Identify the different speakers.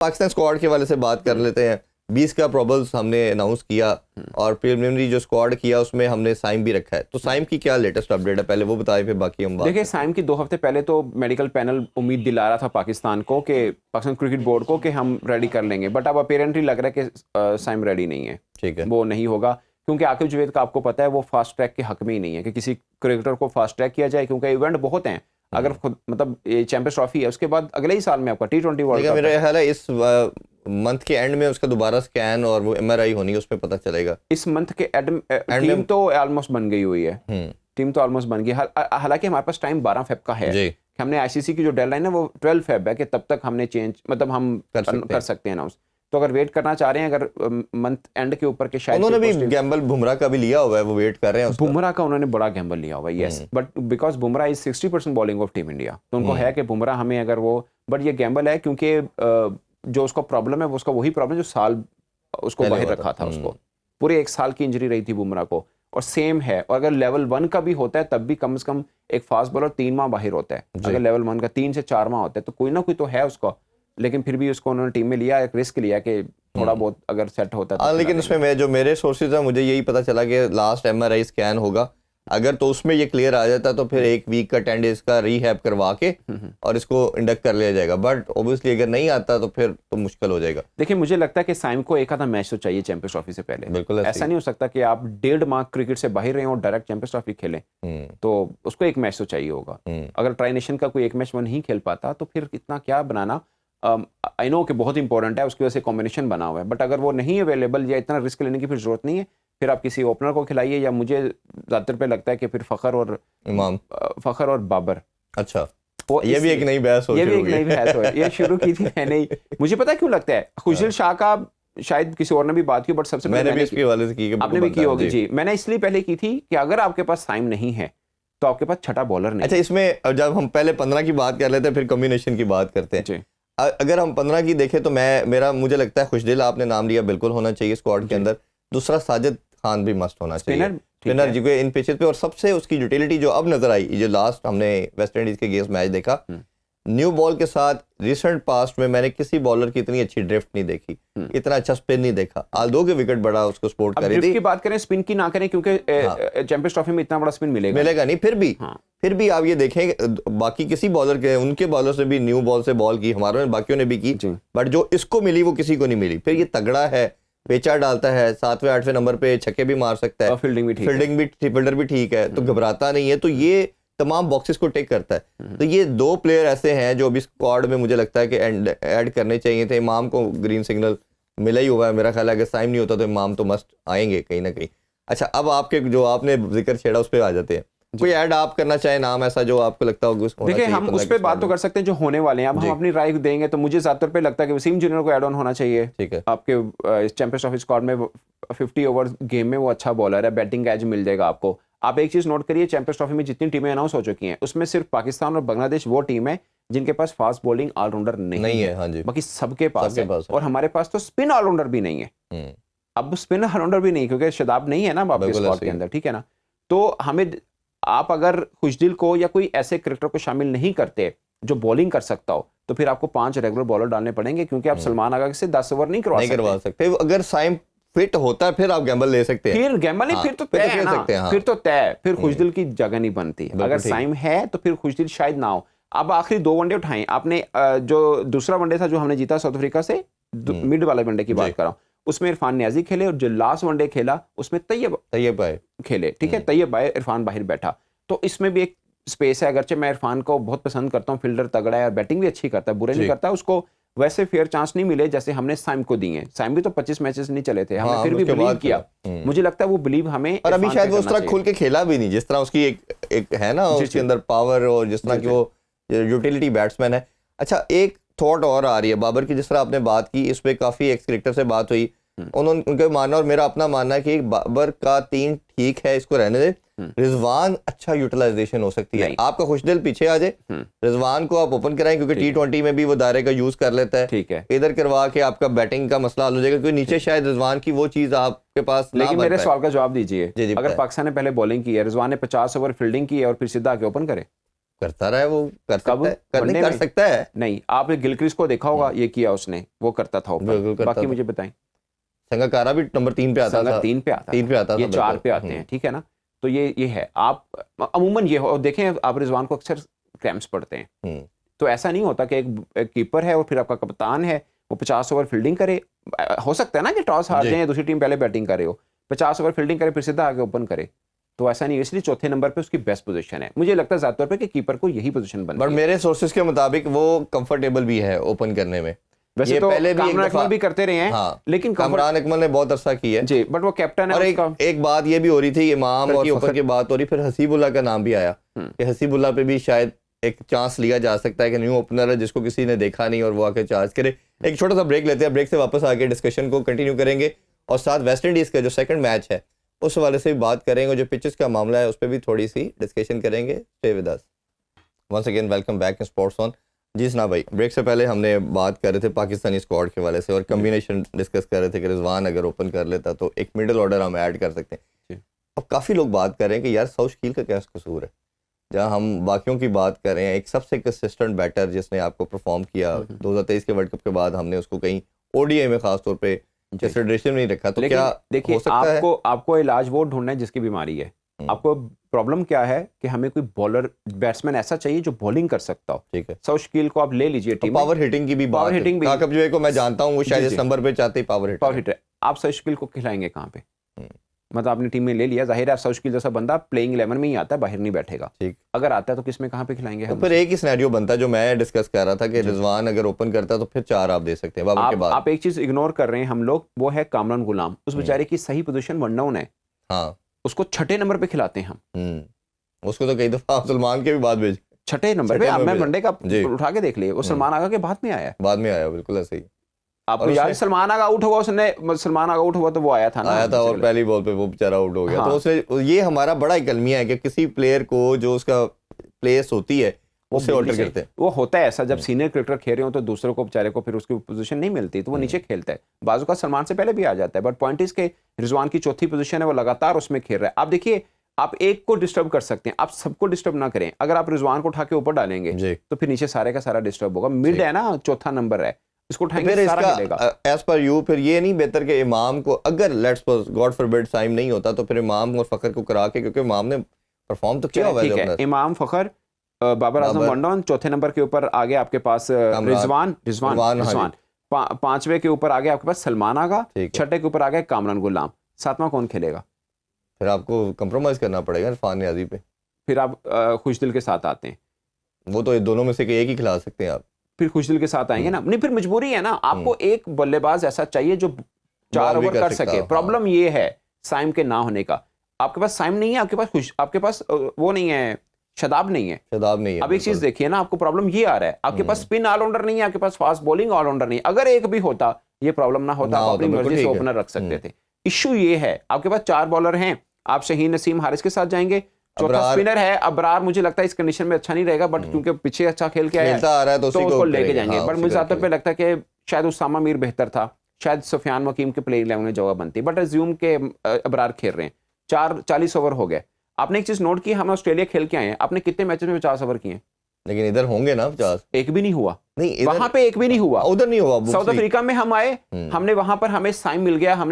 Speaker 1: Pakistan squad के वाले से बात कर लेते हैं। 20 का प्रॉबल्स हमने अनाउंस किया और प्रीलिमिनरी जो स्क्वाड किया उसमें हमने साइम भी रखा है। तो साइम की क्या लेटेस्ट अपडेट है, पहले वो बताएं फिर बाकी हम बात।
Speaker 2: देखिए, साइम की 2 हफ्ते पहले तो मेडिकल पैनल उम्मीद दिला रहा था पाकिस्तान को कि पाकिस्तान क्रिकेट बोर्ड को कि हम रेडी कर लेंगे, बट अब अपेरेंटली लग रहा है कि साइम रेडी नहीं है।
Speaker 1: ठीक है,
Speaker 2: वो नहीं होगा क्योंकि आकिब जुवैद का आपको पता है वो फास्ट ट्रैक के हक में ही नहीं है कि किसी क्रिकेटर को फास्ट ट्रैक किया जाए, क्योंकि इवेंट बहुत हैं। अगर खुद मतलब ये चैंपियंस ट्रॉफी है, उसके बाद अगले ही साल में आपका T20 वर्ल्ड कप
Speaker 1: मेरा ख्याल है इस मंथ के एंड में उसका दोबारा स्कैन और वो MRI होनी है, उसमें पता चलेगा।
Speaker 2: इस मंथ के टीम तो ऑलमोस्ट बन गई हुई है, टीम तो ऑलमोस्ट बन गई। हालांकि हमारे पास टाइम 12 फेब का है। हमने ICC की जो डेडलाइन है वो 12 फेब है कि तब तक हमने चेंज मतलब हम कर सकते हैं अनाउंस। तो अगर वेट करना चाह रहे हैं, अगर मंथ एंड के ऊपर के शायद
Speaker 1: उन्होंने भी गैम्बल बुमराह का भी लिया हुआ है, वो वेट कर रहे हैं।
Speaker 2: बुमराह का उन्होंने बड़ा गैम्बल लिया हुआ है, yes, but because Bumrah is 60% bowling of team India, तो उनको है कि बुमराह हमें अगर वो, बट ये गैम्बल है क्योंकि जो उसका प्रॉब्लम है वो उसका वही प्रॉब्लम जो साल उसको बाहर रखा था। उसको पूरे 1 साल की इंजरी रही थी बुमराह को, और सेम है। और अगर लेवल 1 का भी होता है तब भी कम से कम एक फास्ट बॉलर 3 माह बाहर होता है। अगर लेवल 1 का 3 से 4 माह होता है तो कोई ना कोई तो है उसको, लेकिन फिर भी उसको उन्होंने टीम में लिया, एक रिस्क लिया कि थोड़ा बहुत अगर सेट होता है।
Speaker 1: लेकिन उसमें जो मेरे सोर्सेज है मुझे यही पता चला कि लास्ट MRI स्कैन होगा, अगर तो उसमें ये क्लियर आ जाता तो फिर 1 वीक का 10 डेज का रिहैब करवा के और इसको इंडक्ट कर लिया जाएगा। बट ऑब्वियसली अगर नहीं आता तो फिर तो मुश्किल हो जाएगा।
Speaker 2: देखिए, मुझे लगता है कि साइम को एक आधा मैच तो चाहिए चैंपियंस ट्रॉफी से पहले।
Speaker 1: बिल्कुल
Speaker 2: ऐसा नहीं हो सकता कि आप 1.5 माह क्रिकेट से बाहर रहे और डायरेक्ट चैंपियंस ट्रॉफी खेलें। तो उसको एक मैच तो चाहिए होगा। अगर ट्राई नेशन का कोई एक मैच वो नहीं खेल पाता तो फिर इतना क्या बनाना। आई नो कि बहुत इंपॉर्टेंट है, उसकी वजह से कॉम्बिनेशन बना हुआ है, बट अगर वो नहीं अवेलेबल या इतना रिस्क लेने की फिर जरूरत नहीं है, फिर आप किसी ओपनर को खिलाइए, या मुझे ज़्यादातर पे लगता है कि फिर फ़खर और बाबर।
Speaker 1: अच्छा, ये भी एक नई बहस हो,
Speaker 2: ये भी एक नई बहस हो, ये शुरू की थी मैंने ही। मुझे पता है क्यों लगता है, खुशदिल शाह का शायद किसी और ने भी बात की, बट सबसे
Speaker 1: मैंने भी इसके हवाले से की,
Speaker 2: आपने भी की होगी जी। मैंने इसलिए पहले की थी कि अगर आपके पास साइम नहीं है तो आपके पास छठा बॉलर नहीं।
Speaker 1: अच्छा, इसमें जब हम पहले 15 की बात कर लेते हैं फिर कॉम्बिनेशन की बात करते हैं। अगर हम 15 की देखें तो मुझे लगता है खुशदिल आपने नाम लिया, बिल्कुल होना चाहिए स्क्वाड के अंदर। दूसरा साजिद खान भी मस्ट होना चाहिए, स्पिनर जी को इन पिचेस पे। और सबसे उसकी यूटिलिटी जो अब नजर आई, जो लास्ट हमने वेस्ट इंडीज के अगेंस्ट मैच देखा, न्यू बॉल के साथ रिसेंट पास्ट में मैंने किसी बॉलर की इतनी अच्छी ड्रिफ्ट नहीं देखी, इतना अच्छा स्पिन नहीं देखा। आल्दो के विकेट बड़ा उसको सपोर्ट करी थी।
Speaker 2: की बात करें, स्पिन की ना करें, क्योंकि चैंपियंस ट्रॉफी में इतना बड़ा स्पिन मिलेगा
Speaker 1: नहीं। फिर भी आप ये देखें, बाकी किसी बॉलर के, उनके बॉलर से भी न्यू बॉल से बॉल की, हमारे बाकियों ने भी की, बट जो इसको मिली वो किसी को नहीं मिली। फिर ये तगड़ा है, पेचा डालता है, 7वें 8वें नंबर पे छक्के भी मार सकता है, फील्डर भी ठीक है, तो घबराता नहीं है। तो ये तमाम बॉक्सेस को टेक करता है। तो ये 2 प्लेयर ऐसे हैं जो अभी स्क्वाड में मुझे लगता है कि ऐड करने चाहिए थे। इमाम को ग्रीन सिग्नल मिला ही हुआ है, मेरा ख्याल है अगर साइम नहीं होता तो इमाम तो मस्ट आएंगे कहीं ना कहीं। अच्छा, अब आपके जो आपने जिक्र छेड़ा उस पर आ जाते हैं। कोई ऐड आप करना चाहे नाम ऐसा जो आपको लगता हो?
Speaker 2: देखिए, हम उस पर बात तो कर सकते हैं जो होने वाले हैं। अब हम अपनी राय देंगे तो मुझे ज्यादातर पे लगता है कि वसीम जूनियर को ऐड ऑन होना चाहिए।
Speaker 1: ठीक है,
Speaker 2: आपके चैंपियंस ट्रॉफी स्क्वाड में 50 ओवर गेम में वो अच्छा बॉलर है, बैटिंग का एज मिल जाएगा आपको। आप एक चीज नोट करिए, चैंपियंस ट्रॉफी में जितनी टीमें अनाउंस हो चुकी हैं उसमें सिर्फ पाकिस्तान और बांग्लादेश वो टीम है जिनके पास फास्ट बॉलिंग ऑलराउंडर नहीं है।
Speaker 1: हाँ जी,
Speaker 2: बाकी सबके पास है। और हमारे पास तो स्पिन ऑलराउंडर भी नहीं है। अब स्पिन ऑलराउंडर भी नहीं, क्योंकि शदाब नहीं है ना आपके स्क्वाड के अंदर, ठीक है ना। तो हमें, आप अगर खुशदिल को या कोई ऐसे क्रिकेटर को शामिल नहीं करते जो बॉलिंग कर सकता हो, तो फिर आपको 5 रेगुलर बॉलर डालने पड़ेंगे, क्योंकि आप सलमान आगा से 10 ओवर नहीं करवा सकते।
Speaker 1: अगर साइम फिट होता है फिर आप गैम्बल ले सकते हैं।
Speaker 2: फिर गैम्बल नहीं, फिर तो तय है ना, फिर तो तय, फिर खुशदिल की जगह नहीं बनती। अगर साइम है तो फिर खुशदिल शायद ना हो। अब आखिरी 2 वनडे उठाएं आपने, जो दूसरा वनडे था जो हमने जीता साउथ अफ्रीका से, मिड वाले वनडे की बात कर रहा हूं, उसमें इरफान न्याजी खेले, और जो लास्ट वनडे खेला उसमें तैयब खेले, ठीक है, तैयब आए, इरफान बाहर बैठा। तो इसमें भी एक स्पेस है। अगरचे मैं इरफान को बहुत पसंद करता हूँ, फील्डर तगड़ा है और बैटिंग भी अच्छी करता है, बुरे नहीं करता, उसको वैसे फेयर चांस नहीं मिले जैसे हमने साइम को दिए। साइम भी तो 25 मैचेस नहीं चले थे, हमने फिर भी बिलीव किया। मुझे लगता है वो बिलीव हमें,
Speaker 1: और अभी शायद वो उस तरह खुल के खेला भी नहीं जिस तरह उसकी एक है ना, उसके अंदर पावर, और जिस तरह की वो यूटिलिटी बैट्समैन है। अच्छा, एक थॉट और आ रही है बाबर की, जिस तरह आपने बात की, इस पे काफी एक्स क्रिकेटर से बात हुई, उनका मानना और मेरा अपना मानना है कि बाबर का 3 ठीक है, इसको रहने दे। रिजवान अच्छा यूटिलाइजेशन हो सकती है। आपका खुशदिल पीछे आ जाए, रिजवान को आप ओपन कराएं, क्योंकि T20 में भी वो दायरे का यूज कर लेता है।
Speaker 2: ठीक है,
Speaker 1: इधर करवा के आपका बैटिंग का मसला हल हो जाएगा, क्योंकि नीचे शायद रिजवान की वो चीज आपके पास।
Speaker 2: लेकिन मेरे सवाल का जवाब दीजिए, अगर पाकिस्तान ने पहले बॉलिंग की है, रिजवान ने 50 ओवर फील्डिंग की है और फिर सीधा आके ओपन करे,
Speaker 1: करता रहा है, वो कर
Speaker 2: कब?
Speaker 1: सकता है, करने
Speaker 2: वनडे
Speaker 1: कर
Speaker 2: में?
Speaker 1: सकता है।
Speaker 2: नहीं, आपने गिलक्रिस्ट को देखा होगा, ये किया उसने, वो करता था
Speaker 1: बिल्कुल
Speaker 2: ऊपर।
Speaker 1: करता
Speaker 2: बाकी
Speaker 1: था।
Speaker 2: मुझे बताएं।
Speaker 1: संगाकारा भी नंबर 3 पे आता था,
Speaker 2: 3 पे आता
Speaker 1: 3 पे आता था,
Speaker 2: ये 4 पे
Speaker 1: बिल्कुल।
Speaker 2: आते हैं, ठीक है ना। तो ये है, आप अमूमन ये हो, और देखें आप रिजवान को अक्सर क्रैम्प्स पड़ते हैं, तो ऐसा नहीं होता कि एक कीपर है और फिर आपका कप्तान है, वो 50 ओवर फील्डिंग करे। हो सकता है ना कि टॉस हार
Speaker 1: जी।
Speaker 2: जाए, दूसरी टीम पहले बैटिंग करे हो, 50 ओवर फील्डिंग करे फिर सीधा आगे ओपन करे, तो ऐसा नहीं है। इसलिए चौथे नंबर पे उसकी बेस्ट पोजीशन है। मुझे लगता है ज्यादातर पे कि कीपर को यही पोजीशन बनती
Speaker 1: बट
Speaker 2: है।
Speaker 1: मेरे सोर्सेज के मुताबिक वो कंफर्टेबल भी है ओपन करने में।
Speaker 2: वैसे
Speaker 1: ये
Speaker 2: तो
Speaker 1: पहले भी एक
Speaker 2: कामरान
Speaker 1: दफा
Speaker 2: अकमल भी करते रहे हैं,
Speaker 1: हाँ,
Speaker 2: लेकिन
Speaker 1: कामरान अकमल ने बहुत अरसा की है
Speaker 2: जी, बट वो कैप्टन है
Speaker 1: और
Speaker 2: उसका।
Speaker 1: एक बात ये भी हो रही थी, इमाम और फखर की बात हो रही, फिर हसीबुल्ला का नाम भी आया कि हसीबुल्ला पे भी शायद एक चांस लिया जा सकता है कि न्यू ओपनर है जिसको किसी ने देखा नहीं और वो आके चार्ज करे। एक छोटा सा ब्रेक लेते हैं, ब्रेक से वापस आके डिस्कशन को कंटिन्यू करेंगे और साथ वेस्ट इंडीज का जो सेकंड मैच है उस हवाले से भी बात करेंगे, जो पिचेस का मामला है उस पर भी थोड़ी सी डिस्कशन करेंगे। Stay with us. Once again welcome back in sports on. जी सुना भाई, ब्रेक से पहले हमने बात कर रहे थे पाकिस्तानी स्क्वाड के वाले से और कम्बिनेशन डिस्कस कर रहे थे कि रिजवान अगर ओपन कर लेता तो एक मिडिल ऑर्डर हम ऐड कर सकते हैं। अब काफ़ी लोग बात कर रहे हैं कि यार सौशकील का क्या कसूर है, जहाँ हम बाकियों की बात कर रहे हैं, एक सबसे कंसिस्टेंट बैटर जिसने आपको परफॉर्म किया 2023 के वर्ल्ड कप के बाद, हमने उसको कहीं ओडीआई में खास तौर पे कंसिडरेशन नहीं रखा, तो क्या
Speaker 2: देखिए,
Speaker 1: हो सकता है?
Speaker 2: आपको इलाज वो ढूंढना है जिसकी बीमारी है। आपको प्रॉब्लम क्या है कि हमें कोई बॉलर बैट्समैन ऐसा चाहिए जो बॉलिंग कर सकता हो।
Speaker 1: ठीक है,
Speaker 2: सौशकील को आप ले लीजिए टीम में।
Speaker 1: पावर हिटिंग की भी बात
Speaker 2: पावर हिटिंग भी,
Speaker 1: काकब जो को मैं जानता हूँ वो शायद इस नंबर पे चाहते ही पावर
Speaker 2: हिटर। आप सौशकील को खिलाएंगे कहाँ पे? मतलब आपने टीम में ले लिया, जाहिर है सौशकील जैसा बंदा प्लेइंग 11 में ही आता है, बाहर नहीं बैठेगा।
Speaker 1: ठीक,
Speaker 2: अगर आता है तो किस में कहाँ पे खिलाएंगे
Speaker 1: तो
Speaker 2: हम?
Speaker 1: फिर एक ही सिनेरियो बनता है जो मैं डिस्कस कर रहा था कि रिजवान अगर ओपन करता तो फिर 4 आप दे सकते हैं बाबर के बाद।
Speaker 2: आप एक चीज इग्नोर कर रहे हैं हम लोग, वो है कामरान गुलाम। उस बेचारे की सही पोजीशन वन डाउन है,
Speaker 1: हाँ,
Speaker 2: उसको छठे नंबर पे खिलाते हैं हम।
Speaker 1: उसको तो कई दफा सलमान के भी बाद भेज,
Speaker 2: छठे नंबर पे। मैं वनडे का
Speaker 1: जी।
Speaker 2: उठा के देख लिए, वो सलमान आगा के बाद में आया है।
Speaker 1: बाद में आया, बिल्कुल ऐसे ही।
Speaker 2: आपको याद, सलमान आगा आउट हुआ, सलमान आगा आउट हुआ तो वो आया था ना,
Speaker 1: आया था और पहली बॉल पे वो बेचारा आउट हो गया।
Speaker 2: हाँ।
Speaker 1: तो उसने, ये हमारा बड़ा एक अलमिया है कि किसी प्लेयर को जो उसका प्लेस होती है उससे ऑल्टर करते हैं।
Speaker 2: वो होता है ऐसा, जब सीनियर क्रिकेटर खेल रहे हो तो दूसरों को बेचारे को फिर उसकी पोजीशन नहीं मिलती तो वो नीचे खेलता है। बाजू का सलमान से पहले भी आ जाता है, बट पॉइंट इज के रिजवान की चौथी पोजीशन है, वो लगातार उसमें खेल रहा है। आप देखिए, आप एक को डिस्टर्ब कर सकते हैं, आप सबको डिस्टर्ब ना करें। अगर आप रिजवान को उठा के ऊपर डालेंगे तो फिर नीचे सारे का सारा डिस्टर्ब होगा। मिड है ना, चौथा नंबर है, इसको उठाएंगे
Speaker 1: फिर
Speaker 2: सारा मिलेगा।
Speaker 1: एज पर यू फिर ये नहीं बेहतर कि इमाम को, अगर let's suppose God forbid Saim नहीं होता तो फिर इमाम और फखर को करा के, क्योंकि इमाम ने परफॉर्म तो किया हुआ
Speaker 2: ठीक है, इमाम, फखर, बाबर आजम वन डाउन, चौथे नंबर के ऊपर आगे आपके पास रिजवान, पांचवे के ऊपर आगे आपके पास सलमान आगा, छठे के ऊपर आगे कामरान गुलाम, सातवां कौन खेलेगा?
Speaker 1: फिर आपको कंप्रोमाइज करना पड़ेगा इरफान नियाजी पे।
Speaker 2: फिर आप खुशदिल के साथ आते हैं,
Speaker 1: वो तो दोनों में से एक ही खिला सकते हैं आप।
Speaker 2: फिर खुशदिल के साथ आएंगे ना, नहीं फिर मजबूरी है ना, आपको एक बल्लेबाज ऐसा चाहिए जो 4 ओवर कर सके। प्रॉब्लम ये है साइम के ना होने का, आपके पास साइम नहीं है, आपके पास वो नहीं है, शदाब नहीं है। अब एक चीज देखिए ना, आपको प्रॉब्लम ये आ रहा है, आपके पास स्पिन ऑलराउंडर नहीं है, आपके पास फास्ट बॉलिंग ऑलराउंडर नहीं है। अगर एक भी होता ये प्रॉब्लम ना होता, आप अपनी मर्जी से ओपनर रख सकते थे। इश्यू ये है, आपके पास 4 बॉलर हैं, आप शहीन नसीम हारिस के साथ जाएंगे, चौथा स्पिनर है अबरार, मुझे लगता है इस कंडीशन में अच्छा नहीं रहेगा, बट क्योंकि पीछे अच्छा खेल के आया है तो उसको लेके जाएंगे। बट मुझे ज्यादातर पे लगता है कि शायद उसामा मीर बेहतर था, शायद सुफियान वकीम के प्लेइंग 11 में जगह बनती, बट अज्यूम के अबरार खेल रहे हैं। 40 ओवर हो गए। आपने एक चीज नोट की, हम ऑस्ट्रेलिया खेल के आए हैं, आपने कितने मैचेस में 50 ओवर किए?
Speaker 1: लेकिन इधर होंगे ना 50,
Speaker 2: एक भी नहीं हुआ।
Speaker 1: नहीं,
Speaker 2: वहां पे एक भी नहीं हुआ,
Speaker 1: उधर नहीं हुआ।
Speaker 2: साउथ अफ्रीका में हम आए, हमने वहां पर हमें साइम मिल गया, हमने